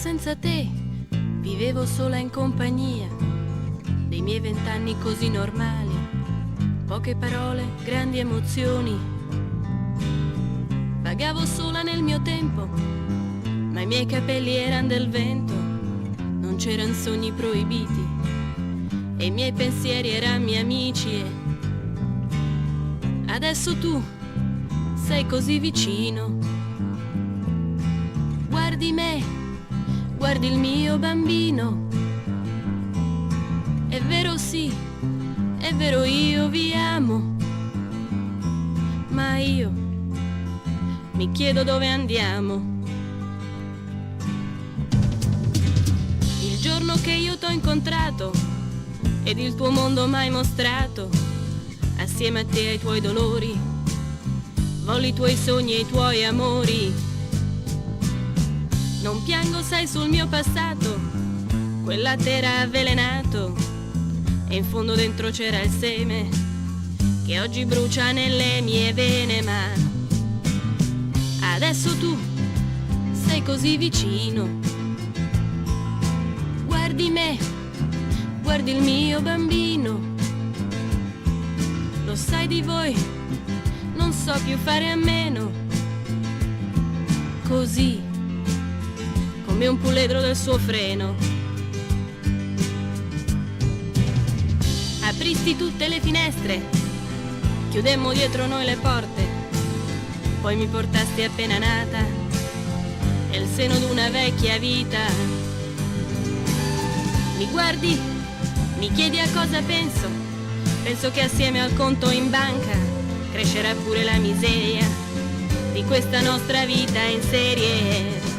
senza te, vivevo sola in compagnia dei miei 20 anni così normali, poche parole, grandi emozioni. Vagavo sola nel mio tempo, ma i miei capelli eran del vento, non c'eran sogni proibiti e i miei pensieri eran miei amici. E adesso tu sei così vicino, guardi me, guardi il mio bambino. È vero sì, è vero io vi amo, ma io mi chiedo dove andiamo. Il giorno che io t'ho incontrato ed il tuo mondo mai mostrato, assieme a te ai tuoi dolori, volli i tuoi sogni e i tuoi amori. Non piango, sai, sul mio passato, quel latte era avvelenato e in fondo dentro c'era il seme che oggi brucia nelle mie vene. Ma adesso tu sei così vicino, guardi me, guardi il mio bambino. Lo sai di voi, non so più fare a meno, così come un puledro del suo freno. Apristi tutte le finestre, chiudemmo dietro noi le porte, poi mi portasti appena nata nel seno d'una vecchia vita. Mi guardi, mi chiedi a cosa penso, penso che assieme al conto in banca crescerà pure la miseria di questa nostra vita in serie.